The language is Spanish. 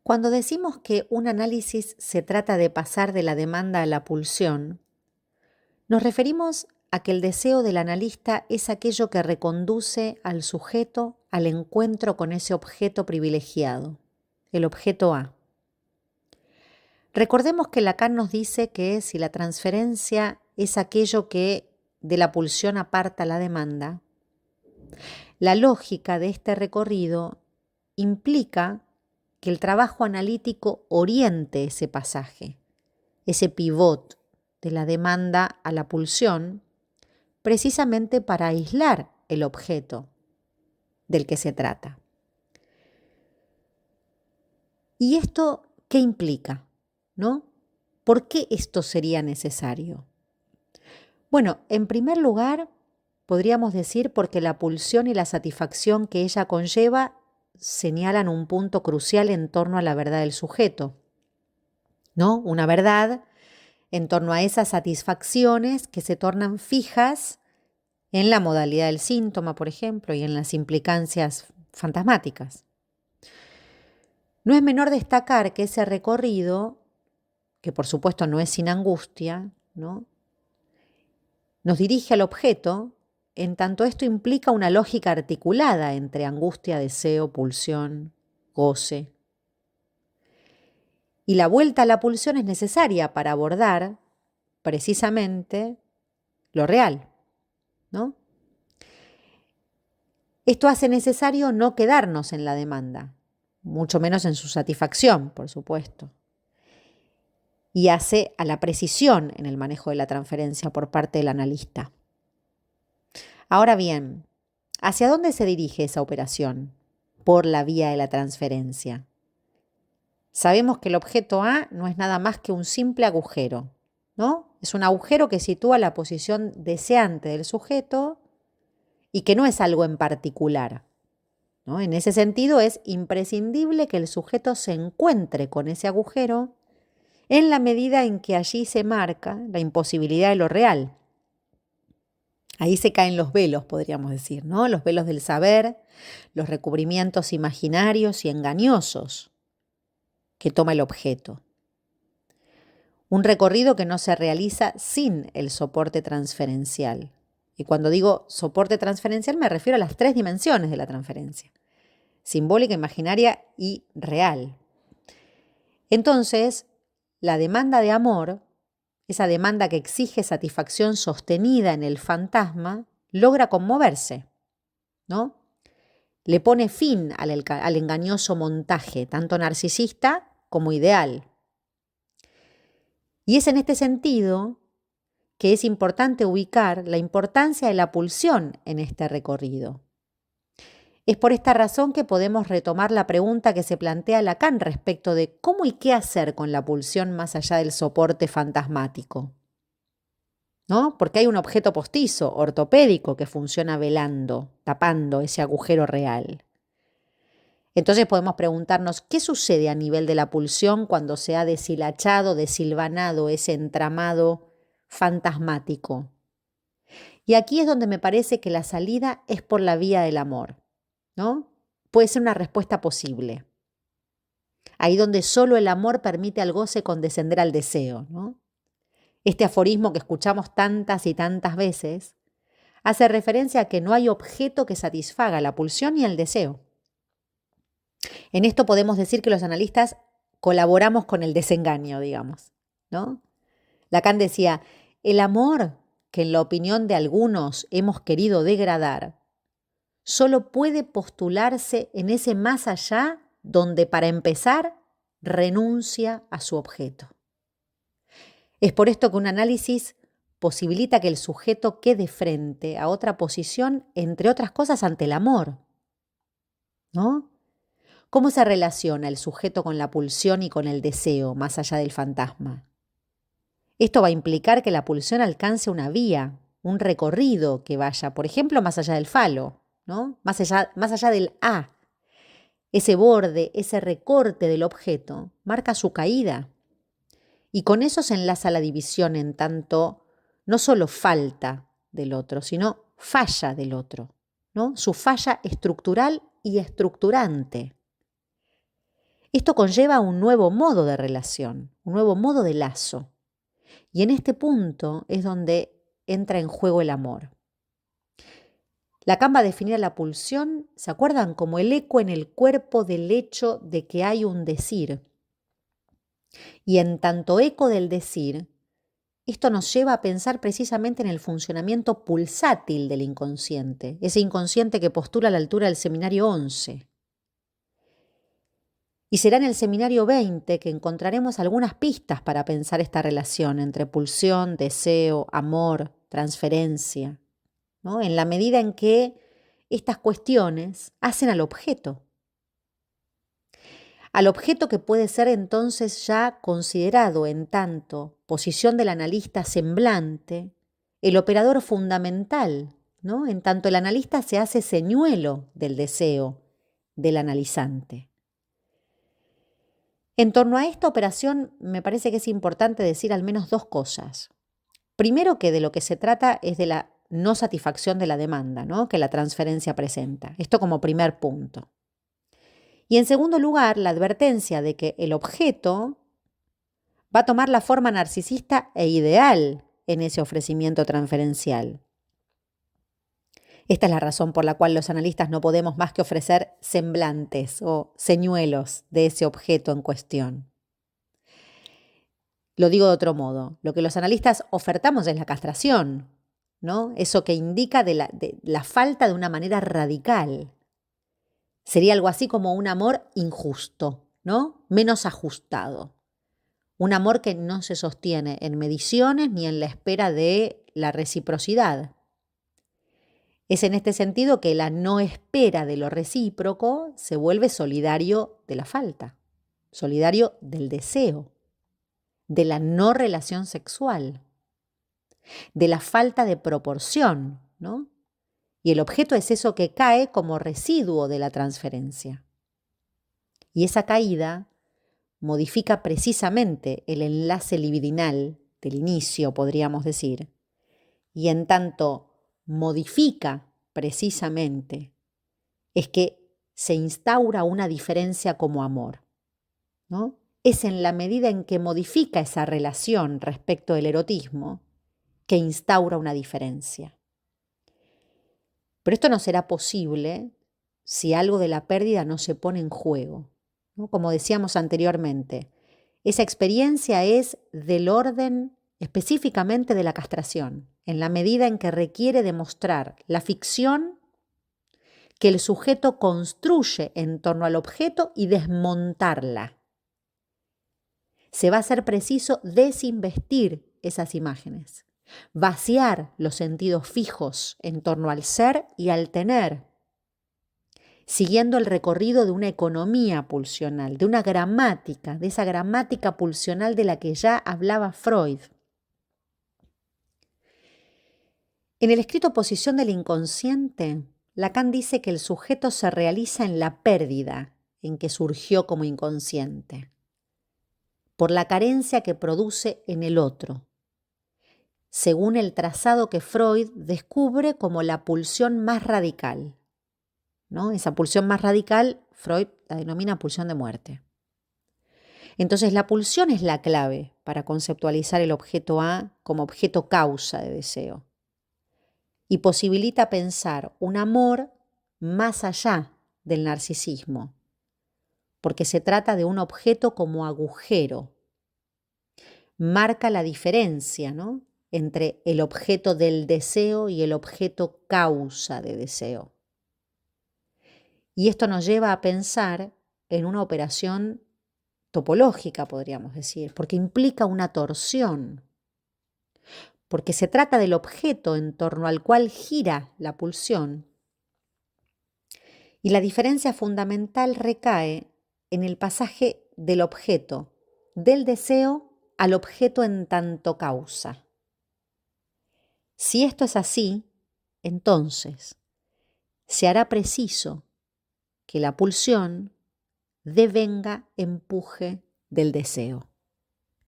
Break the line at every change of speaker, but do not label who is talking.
Cuando decimos que un análisis se trata de pasar de la demanda a la pulsión, nos referimos a que el deseo del analista es aquello que reconduce al sujeto al encuentro con ese objeto privilegiado, el objeto A. Recordemos que Lacan nos dice que si la transferencia es aquello que de la pulsión aparta la demanda, la lógica de este recorrido implica que el trabajo analítico oriente ese pasaje, ese pivot de la demanda a la pulsión, precisamente para aislar el objeto del que se trata. ¿Y esto qué implica? ¿No? ¿Por qué esto sería necesario? Bueno, en primer lugar, podríamos decir porque la pulsión y la satisfacción que ella conlleva señalan un punto crucial en torno a la verdad del sujeto, ¿no? Una verdad en torno a esas satisfacciones que se tornan fijas en la modalidad del síntoma, por ejemplo, y en las implicancias fantasmáticas. No es menor destacar que ese recorrido, que por supuesto no es sin angustia, ¿no?, nos dirige al objeto, en tanto esto implica una lógica articulada entre angustia, deseo, pulsión, goce. Y la vuelta a la pulsión es necesaria para abordar precisamente lo real, ¿no? Esto hace necesario no quedarnos en la demanda, mucho menos en su satisfacción, por supuesto. Y hace a la precisión en el manejo de la transferencia por parte del analista. Ahora bien, ¿hacia dónde se dirige esa operación? Por la vía de la transferencia. Sabemos que el objeto A no es nada más que un simple agujero, ¿no? Es un agujero que sitúa la posición deseante del sujeto y que no es algo en particular, ¿no? En ese sentido es imprescindible que el sujeto se encuentre con ese agujero en la medida en que allí se marca la imposibilidad de lo real. Ahí se caen los velos, podríamos decir, ¿no? Los velos del saber, los recubrimientos imaginarios y engañosos que toma el objeto. Un recorrido que no se realiza sin el soporte transferencial. Y cuando digo soporte transferencial me refiero a las 3 dimensiones de la transferencia: simbólica, imaginaria y real. Entonces, la demanda de amor, esa demanda que exige satisfacción sostenida en el fantasma, logra conmoverse, ¿no? Le pone fin al engañoso montaje, tanto narcisista como ideal. Y es en este sentido que es importante ubicar la importancia de la pulsión en este recorrido. Es por esta razón que podemos retomar la pregunta que se plantea Lacan respecto de cómo y qué hacer con la pulsión más allá del soporte fantasmático, ¿no? Porque hay un objeto postizo, ortopédico, que funciona velando, tapando ese agujero real. Entonces podemos preguntarnos qué sucede a nivel de la pulsión cuando se ha deshilachado, desilvanado ese entramado fantasmático. Y aquí es donde me parece que la salida es por la vía del amor, ¿no? Puede ser una respuesta posible. Ahí donde solo el amor permite al goce condescender al deseo, ¿no? Este aforismo que escuchamos tantas y tantas veces hace referencia a que no hay objeto que satisfaga la pulsión y el deseo. En esto podemos decir que los analistas colaboramos con el desengaño, digamos, ¿no? Lacan decía, el amor que en la opinión de algunos hemos querido degradar, solo puede postularse en ese más allá donde, para empezar, renuncia a su objeto. Es por esto que un análisis posibilita que el sujeto quede frente a otra posición, entre otras cosas, ante el amor, ¿no? ¿Cómo se relaciona el sujeto con la pulsión y con el deseo, más allá del fantasma? Esto va a implicar que la pulsión alcance una vía, un recorrido que vaya, por ejemplo, más allá del falo, ¿no? Más allá del A. Ese borde, ese recorte del objeto, marca su caída. Y con eso se enlaza la división en tanto no solo falta del otro, sino falla del otro, ¿no? Su falla estructural y estructurante. Esto conlleva un nuevo modo de relación, un nuevo modo de lazo. Y en este punto es donde entra en juego el amor. Lacan va a definir a la pulsión, ¿se acuerdan? Como el eco en el cuerpo del hecho de que hay un decir. Y en tanto eco del decir, esto nos lleva a pensar precisamente en el funcionamiento pulsátil del inconsciente, ese inconsciente que postula a la altura del seminario 11. Y será en el seminario 20 que encontraremos algunas pistas para pensar esta relación entre pulsión, deseo, amor, transferencia, ¿no? En la medida en que estas cuestiones hacen al objeto que puede ser entonces ya considerado en tanto posición del analista semblante, el operador fundamental, ¿no? En tanto el analista se hace señuelo del deseo del analizante. En torno a esta operación me parece que es importante decir al menos dos cosas. Primero, que de lo que se trata es de la no satisfacción de la demanda, ¿no? Que la transferencia presenta. Esto como primer punto. Y en segundo lugar, la advertencia de que el objeto va a tomar la forma narcisista e ideal en ese ofrecimiento transferencial. Esta es la razón por la cual los analistas no podemos más que ofrecer semblantes o señuelos de ese objeto en cuestión. Lo digo de otro modo, lo que los analistas ofertamos es la castración, ¿no? Eso que indica de la falta de una manera radical. Sería algo así como un amor injusto, ¿no? Menos ajustado. Un amor que no se sostiene en mediciones ni en la espera de la reciprocidad. Es en este sentido que la no espera de lo recíproco se vuelve solidario de la falta, solidario del deseo, de la no relación sexual, de la falta de proporción, ¿no? Y el objeto es eso que cae como residuo de la transferencia. Y esa caída modifica precisamente el enlace libidinal del inicio, podríamos decir, y en tanto modifica precisamente, es que se instaura una diferencia como amor, ¿no? Es en la medida en que modifica esa relación respecto del erotismo que instaura una diferencia. Pero esto no será posible si algo de la pérdida no se pone en juego, ¿no? Como decíamos anteriormente, esa experiencia es del orden específicamente de la castración, en la medida en que requiere demostrar la ficción que el sujeto construye en torno al objeto y desmontarla. Se va a hacer preciso desinvestir esas imágenes, vaciar los sentidos fijos en torno al ser y al tener, siguiendo el recorrido de una economía pulsional, de una gramática, de esa gramática pulsional de la que ya hablaba Freud. En el escrito Posición del inconsciente, Lacan dice que el sujeto se realiza en la pérdida en que surgió como inconsciente, por la carencia que produce en el otro, según el trazado que Freud descubre como la pulsión más radical, ¿no? Esa pulsión más radical, Freud la denomina pulsión de muerte. Entonces, la pulsión es la clave para conceptualizar el objeto A como objeto causa de deseo y posibilita pensar un amor más allá del narcisismo, porque se trata de un objeto como agujero. Marca la diferencia, ¿no?, entre el objeto del deseo y el objeto causa de deseo. Y esto nos lleva a pensar en una operación topológica, podríamos decir, porque implica una torsión, porque se trata del objeto en torno al cual gira la pulsión. Y la diferencia fundamental recae en el pasaje del objeto, del deseo al objeto en tanto causa. Si esto es así, entonces se hará preciso que la pulsión devenga empuje del deseo.